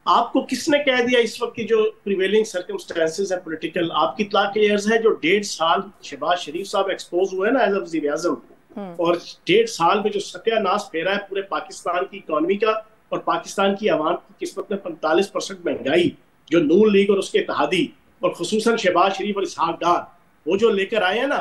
आपको किसने कह दिया इस वक्त की जो प्रिवेलिंग सर्कमस्टेंसेस है पॉलिटिकल, आपकी इत्तला क्लियर है, जो 1.5 साल शहबाज शरीफ साहब एक्सपोज हुए ना एज वजीर आजम, और 1.5 साल में जो सत्यानाश फेरा है पूरे पाकिस्तान की इकोनॉमी का और पाकिस्तान की आवाम की किस्मत में 45% महंगाई, जो नून लीग और उसके इत्तेहादी और खुसूसन शहबाज शरीफ और इसहाक डार वो जो लेकर आए हैं ना,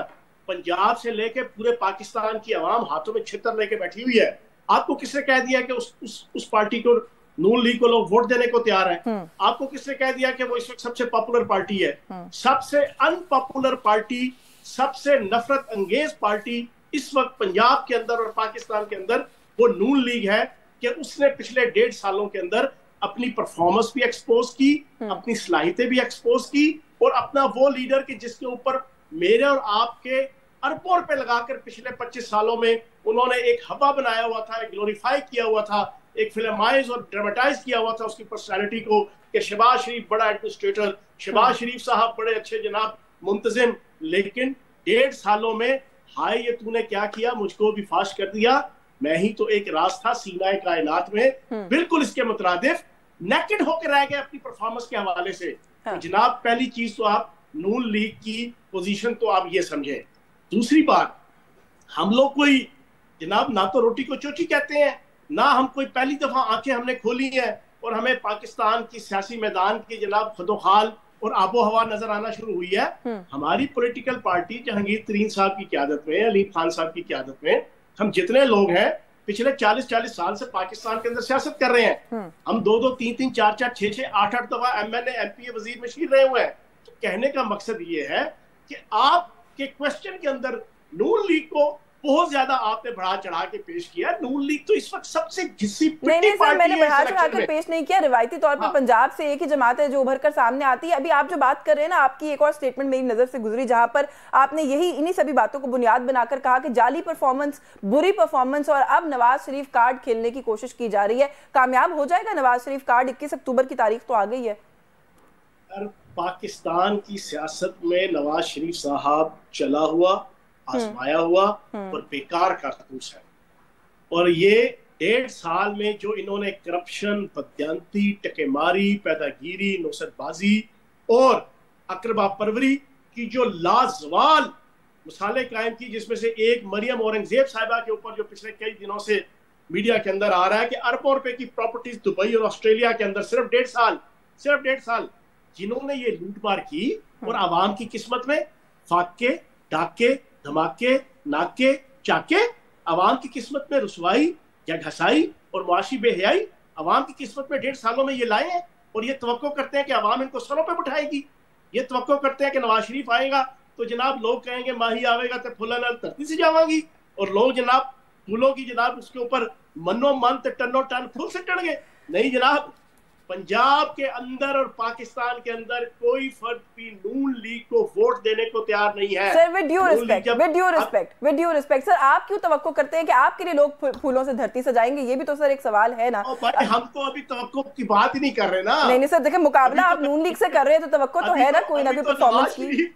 पंजाब से लेकर पूरे पाकिस्तान की आवाम हाथों में छितर लेके बैठी हुई है। आपको किसने कह दिया कि उस पार्टी को, नून लीग को लोग वोट देने को तैयार हैं? आपको किसने कह दिया कि वो इस वक्त सबसे पॉपुलर पार्टी है? सबसे अनपॉपुलर पार्टी, सबसे नफरत अंगेज पार्टी इस वक्त पंजाब के अंदर और पाकिस्तान के अंदर वो नून लीग है कि उसने पिछले 1.5 सालों के अंदर अपनी परफॉर्मेंस भी एक्सपोज की, अपनी सलाहियतें भी एक्सपोज की, और अपना वो लीडर कि जिसके ऊपर मेरे और आपके अरबों रुपए लगाकर पिछले 25 सालों में उन्होंने एक हवा बनाया हुआ था, एक ग्लोरीफाई किया हुआ था, एक फिल्माइज और ड्रामेटाइज किया हुआ था उसकी पर्सनालिटी को, कि शहबाज शरीफ बड़ा एडमिनिस्ट्रेटर, शहबाज शरीफ साहब बड़े अच्छे जनाब मुंतजिम। लेकिन 1.5 सालों में हाय ये तूने क्या किया, मुझको भी फाश कर दिया, मैं ही तो एक राज था सीनाए कायनात में, बिल्कुल इसके मुतरादिफ नेकेड होकर रह गए अपनी परफॉर्मेंस के हवाले से। तो जनाब पहली चीज तो आप नून लीग की पोजीशन तो आप ये समझे। दूसरी बात, हम लोग कोई जनाब ना तो रोटी को चोची कहते हैं, ना हम कोई पहली दफा आंखें हमने खोली हैं और हमें पाकिस्तान की सियासी मैदान की जनाब खदोखाल और आबो हवा नजर आना शुरू हुई है। हमारी पॉलिटिकल पार्टी जहांगीर तरीन साहब की क्यादत में, अली खान साहब की क्यादत में, हम जितने लोग हैं पिछले 40-40 साल से पाकिस्तान के अंदर सियासत कर रहे हैं। हम 2-2, 3-3, 4-4, 6-6, 8-8 दफा एमएनए, एमपीए, वजीर मशीर रहे हुए हैं। तो कहने का मकसद ये है कि आपके क्वेश्चन के अंदर नून लीग को बहुत ज्यादा आपने बढ़ा चढ़ा के पेश किया। नून लीग तो इस वक्त सबसे घिसी पिटी नहीं सर, मैंने बढ़ा चढ़ा पार्टी के पेश नहीं किया। रिवायती तौर पर पंजाब से एक ही जमात है जो उभर कर सामने आती है। अभी आप जो बात कर रहे हैं ना, आपकी एक और स्टेटमेंट मेरी नजर से गुजरी जहां पर आपने इन्हीं सभी बातों को बुनियाद बनाकर कहा कि जाली परफॉर्मेंस, बुरी परफॉर्मेंस, और अब नवाज शरीफ कार्ड खेलने की कोशिश की जा रही है। कामयाब हो जाएगा नवाज शरीफ कार्ड? 21 अक्टूबर की तारीख तो आ गई है। पाकिस्तान की सियासत में नवाज शरीफ साहब चला हुआ, आजमाया हुआ और बेकार कारतूस है। और ये 1.5 साल में जो इन्होंने करप्शन, बदयांती, टकेमारी, पैदागिरी, नौसतबाजी और अकरबा परवरी की जो लाजवाल मिसालें कायम की, जिसमें से एक मरियम औरंगजेब साहिबा के ऊपर जो पिछले कई दिनों से मीडिया के अंदर आ रहा है कि अरबों रुपए की प्रॉपर्टीज दुबई और ऑस्ट्रेलिया के अंदर सिर्फ 1.5 साल जिन्होंने ये लूटमार की, और आवाम की किस्मत में फाके, डाके, धमाके, नाके, चाके, आवाम की किस्मत में रुसवाई या घसाई और मुआशी बेहयाई आवाम की किस्मत में 1.5 सालों में ये लाए हैं। और ये तवक्को करते हैं कि आवाम इनको सरों पे उठाएगी। ये तवक्को करते हैं कि नवाज शरीफ आएगा तो जनाब लोग कहेंगे माही आवेगा तो फुला नाल धरती से जावांगी, और लोग जनाब फूलों की जनाब उसके ऊपर मनो मन टनो टन फूल से चढ़ गए। नहीं जनाब, पंजाब के अंदर और पाकिस्तान के अंदर कोई फर्द भी नून लीग को वोट देने को तैयार नहीं है। Sir with due respect sir, आप क्यों तवक्को करते हैं कि आपके लिए लोग फूलों से धरती सजाएंगे? ये भी तो सर एक सवाल है ना। भाई हम तो अभी तवक्को की बात ही नहीं कर रहे ना। नहीं सर, देखिए मुकाबला आप नून लीग से कर रहे हैं तो तवक्को तो है ना कोई ना कोई परफॉर्मेंस की।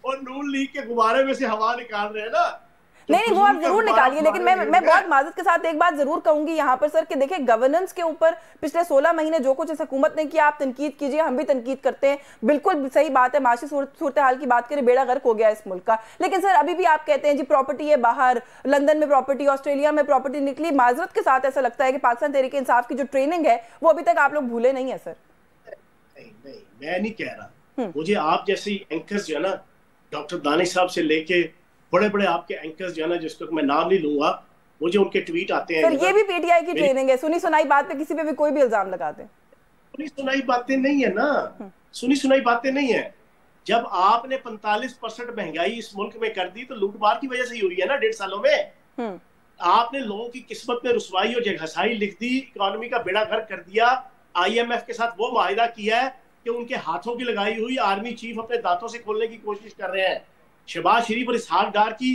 और नून लीग के गुब्बारे में से हवा निकाल रहे हैं ना। नहीं वो आप जरूर निकालिए, लेकिन मैं बहुत माजरत के साथ एक बात जरूर कहूंगी यहाँ पर सर कि देखिए गवर्नेंस के ऊपर पिछले 16 महीने जो कुछ इस हुकूमत ने किया, आप तनकीद कीजिए, हम भी तनकीद करते हैं, बिल्कुल सही बात है। माशी सूरत हाल की बात करें, बेड़ा गर्क हो गया इस मुल्क का, लेकिन सर अभी भी आप कहते हैं जी प्रॉपर्टी है बाहर, लंदन में प्रॉपर्टी, ऑस्ट्रेलिया में प्रॉपर्टी निकली। माजरत के साथ ऐसा लगता है कि पाकिस्तान तहरीक इंसाफ की जो ट्रेनिंग है वो अभी तक आप लोग भूले नहीं है सर। नहीं मैं नहीं कह रहा, मुझे आप जैसे एंकर्स जो है ना, डॉक्टर दानिश साहब से लेके बड़े बड़े आपके एंकर्स जो है ना, जिसको मैं नाम नहीं लूंगा, मुझे उनके ट्वीट आते हैं। सर ये भी पीटीआई की ट्रेनिंग है, सुनी सुनाई बात पे किसी पे भी कोई भी इल्जाम लगाते हैं। सुनी सुनाई बातें नहीं है ना, सुनी सुनाई बातें नहीं है। जब आपने 45% महंगाई इस मुल्क में कर दी तो लूटमार की वजह से ही हुई है ना 1.5 सालों में। आपने लोगों की किस्मत में रुसवाई और जगहसाई लिख दी, इकोनॉमी का बेड़ा गर्क कर दिया। IMF के साथ वो मुआहिदा किया है कि उनके हाथों की लगाई हुई आर्मी चीफ अपने दांतों से खोलने की कोशिश कर रहे हैं। शहबाज शरीफ और इसहाक डार की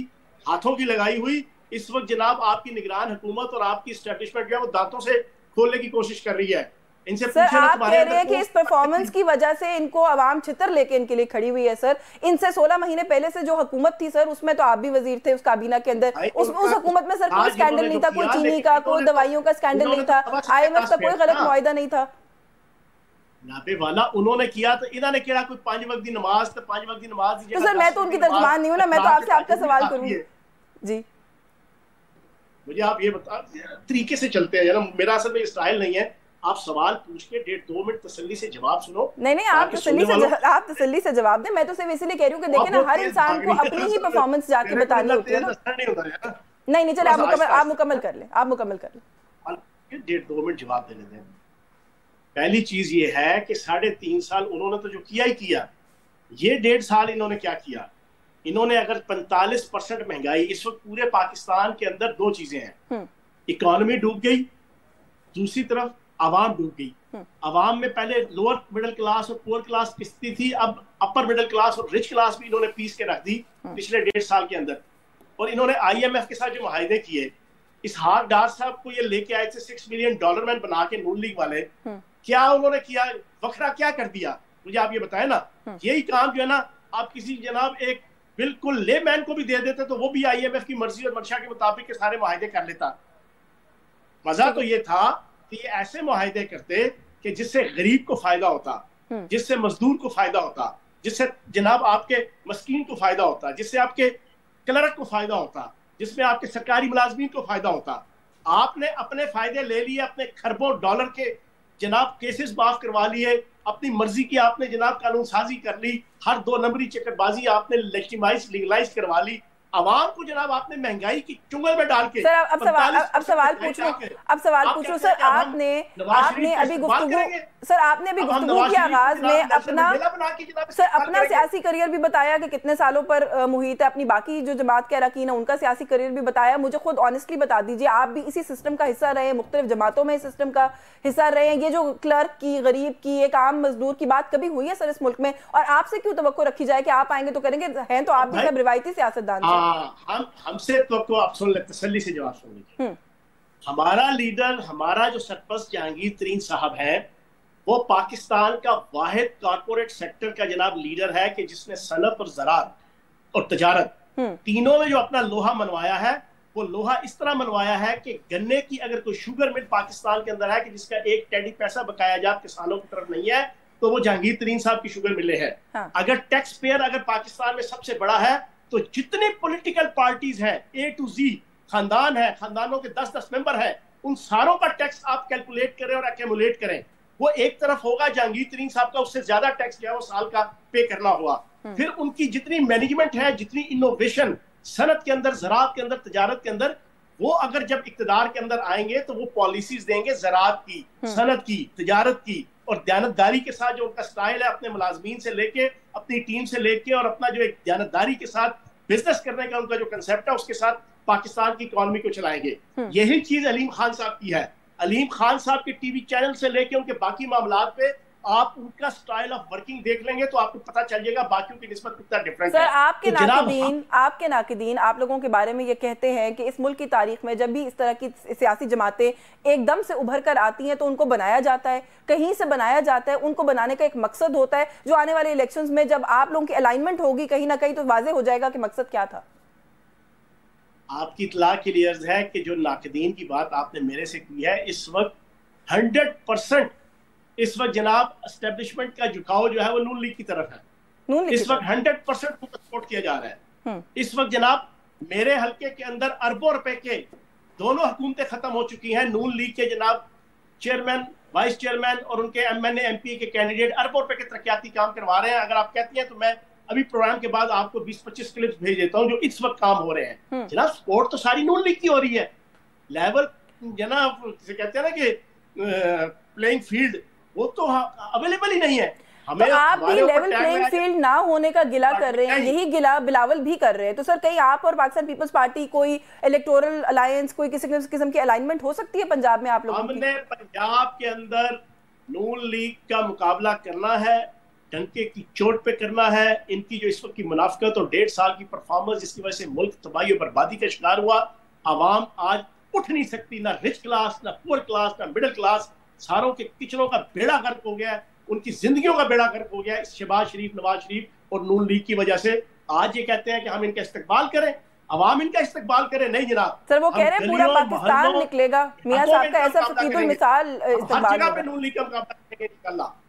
हाथों की लगाई हुई इस वक्त जनाब आपकी निगरान हुकूमत और आपकी एस्टेब्लिशमेंट जो है वो दांतों से खोलने की कोशिश कर रही है। इनसे सर आप कह रहे हैं कि इस परफॉर्मेंस की वजह से इनको आवाम छितर लेके इनके लिए खड़ी हुई है। सर इनसे 16 महीने पहले से जो हुकूमत थी सर, उसमें तो आप भी वजीर थे उस काबीना के अंदर, उस हुकूमत में सर कोई स्कैंडल नहीं था, कोई चीनी का, कोई दवाइयों का स्कैंडल नहीं था, IMF का कोई गलत मुआहिदा नहीं था। नापे वाला उन्होंने किया तो इन्होंने किया कोई 5 वक्त की नमाज, तो 5 वक्त की नमाज तो सर मैं तो उनकी तर्जुमान नहीं हूं ना, मैं तो आपसे आपका सवाल करूं जी। मुझे आप ये बता, तरीके से चलते हैं ना, मेरा असल में स्टाइल नहीं है, आप सवाल पूछ के 1.5-2 मिनट तसल्ली से जवाब सुनो। नहीं आप तसल्ली से जवाब दें। मैं तो सिर्फ इसीलिए कह रही हूँ कि देखें ना, हर इंसान को अपनी ही परफॉर्मेंस जाके बतानी होती है ना। नहीं चले, आप मुकम्मल कर लें, आप मुकम्मल कर लें। 1.5-2 मिनट जवाब देने दें। पहली चीज ये है कि 3.5 साल उन्होंने तो जो किया ही किया, ये 1.5 साल इन्होंने क्या किया, इन्होंने अगर 45% महंगाई, इस वक्त पूरे पाकिस्तान के अंदर 2 चीजें हैं, इकोनॉमी डूब गई, दूसरी तरफ आवाम डूब गई। आवाम में पहले लोअर मिडिल क्लास और पुअर क्लास पिसती थी, अब अपर मिडिल क्लास और रिच क्लास भी इन्होंने पीस के रख दी पिछले 1.5 साल के अंदर। और इन्होंने IMF के साथ जो मुआहदे किए, इस हार डार साहब को ये लेके आए थे $6 मिलियन मैन बना के, नून लीग वाले, क्या उन्होंने किया, वखरा क्या कर दिया, मुझे आप ये बताएं ना। यही काम जो है ना, आप किसी जनाब एक बिल्कुल लेमैन को भी दे देते तो वो भी IMF की मर्जी और मंशा के मुताबिक के सारे मुआहदे कर लेता। मजा तो ये था कि ये ऐसे मुआहदे करते कि जिससे गरीब को फायदा होता, जिससे मजदूर को फायदा होता, जिससे जनाब आपके मस्कीन को फायदा होता, जिससे आपके क्लर्क को फायदा होता, जिसमें आपके सरकारी मुलाजमीन को फायदा होता। आपने अपने फायदे ले लिए, अपने खरबों डॉलर के जनाब केसेस माफ करवा लिए, अपनी मर्जी की आपने जनाब कानून साजी कर ली, हर 2 नंबरी चक्करबाजी आपने लीगलाइज करवा ली, आवाम को जनाब आपने महंगाई की चुंगल में डाल के। सर अब सवाल पूछूं सर, आपने अभी गुफ्तगू के आगाज में अपना सियासी करियर भी बताया कि कितने सालों पर मुहित है, अपनी बाकी जो जमात के अरकान है उनका सियासी करियर भी बताया। मुझे खुद ऑनेस्टली बता दीजिए, आप भी इसी सिस्टम का हिस्सा रहे हैं, मुख्तलिफ जमातों में इस सिस्टम का हिस्सा रहे हैं। ये जो क्लर्क की, गरीब की, एक आम मजदूर की बात कभी हुई है सर इस मुल्क में? और आपसे क्यों तवक्को रखी जाए कि आप आएंगे तो करेंगे? हैं तो आप भी सब रिवायती सियासतदान। हमसे तो आप सुन ले, तसल्ली से जवाब सुन लीजिए। हमारा लीडर, हमारा जो सरपरस्त जहांगीर तरीन साहब है, वो पाकिस्तान का वाहिद कॉर्पोरेट सेक्टर का जनाब लीडर है कि जिसने सनत और ज़राअत और तजारत तीनों में जो अपना लोहा मनवाया है, वो लोहा इस तरह मनवाया है कि गन्ने की अगर कोई शुगर मिल पाकिस्तान के अंदर है कि जिसका एक टेडी पैसा बकाया जात किसानों की तरफ नहीं है, तो वो जहांगीर तरीन साहब की शुगर मिले है। अगर टैक्स पेयर अगर पाकिस्तान में सबसे बड़ा है, तो जितने पॉलिटिकल पार्टीज हैं, A to Z खानदान है, खानदानों के 10-10 मेंबर है, उन सारों का टैक्स आप कैलकुलेट करें और एक्यूमुलेट करें, वो एक तरफ होगा जहांगीर तरीन साहब का, उससे ज्यादा टैक्स जो है वो साल का पे करना हुआ। फिर उनकी जितनी मैनेजमेंट है, जितनी इनोवेशन सनत के अंदर, ज़राअत के अंदर, तजारत के अंदर, वो अगर जब इक्तदार के अंदर आएंगे तो वो पॉलिसीज देंगे ज़राअत की, सनत की, तजारत की, और दयानतदारी के साथ जो उनका स्टाइल है, अपने मुलाजमीन से लेके, अपनी टीम से लेके, और अपना जो एक दयानतदारी के साथ बिजनेस करने का उनका जो कंसेप्ट है, उसके साथ पाकिस्तान की इकोनॉमी को चलाएंगे। यही चीज अलीम खान साहब की है। अलीम खान साहब के टीवी चैनल से लेके उनके बाकी मामलात पे आप उनका स्टाइल ऑफ वर्किंग देख लेंगे तो आपको पता चल जाएगा बाकियों की निस्बत कितना डिफरेंट है। आपके नाकिदीन आप लोगों के बारे में ये कहते हैं कि इस मुल्क की तारीख में जब भी इस तरह की सियासी जमातें एकदम से उभर कर आती हैं तो उनको बनाया जाता है, कहीं से बनाया जाता है, उनको बनाने का एक मकसद होता है, जो आने वाले इलेक्शंस में जब आप लोगों की अलाइनमेंट होगी कहीं ना कहीं तो वाजे हो जाएगा कि मकसद क्या था। आपकी इत्तला के लिए अर्ज है कि जो नाकिदीन की बात आपने मेरे से की है, इस वक्त 100% इस वक्त जनाब एस्टेब्लिशमेंट का झुकाव जो है वो नून लीग की तरफ है। इस वक्त 100% सपोर्ट किया जा रहा है। इस वक्त जनाब मेरे हल्के के अंदर अरबों रुपए के दोनों हुकूमतें खत्म हो चुकी हैं। नून लीग के जनाब चेयरमैन, वाइस चेयरमैन और उनके MNA MP के कैंडिडेट अरबों रुपए के तरक्याती काम करवा रहे हैं। अगर आप कहती हैं तो मैं अभी प्रोग्राम के बाद आपको 20-25 क्लिप्स भेज देता हूं जो इस वक्त काम हो रहे हैं। जनाब सपोर्ट तो सारी नून लीग की हो रही है। लेवल जनाब जिसे कहते हैं ना कि प्लेइंग फील्ड वो तो अवेलेबल ही नहीं है। तो आप भी लेवल प्लेइंग फील्ड ना होने का गिला कर रहे हैं, यही गिला बिलावल भी कर रहे हैं। तो सर कहीं आप और पाकिस्तान पीपल्स पार्टी कोई इलेक्टोरल अलायंस, कोई किसी किस्म की अलाइनमेंट हो सकती है पंजाब में आप लोगों की? हमने पंजाब के अंदर नून लीग का मुकाबला करना है, डंके की चोट पे करना है। इनकी जो इस वक्त की मुनाफिकत और 1.5 साल की परफॉर्मेंस जिसकी वजह से मुल्क तबाही और बर्बादी का शिकार हुआ, आवाम आज उठ नहीं सकती, ना रिच क्लास, ना पुअर क्लास, ना मिडिल क्लास, सारों के किचनों का बेड़ा गर्क हो गया है, उनकी जिंदगियों का बेड़ा गर्क हो गया है शहबाज शरीफ, नवाज शरीफ और नून लीग की वजह से। आज ये कहते हैं कि हम इनका इस्तेकबाल करें, अवाम इनका इस्तेकबाल करे। नहीं जनाब, सर वो कह रहे हैं पूरा पाकिस्तान निकलेगा। मियां साहब का ऐसा फकीकुल मिसाल इस्तेकबाल पे नून लीग का मुकाबला करेंगे इंशाल्लाह।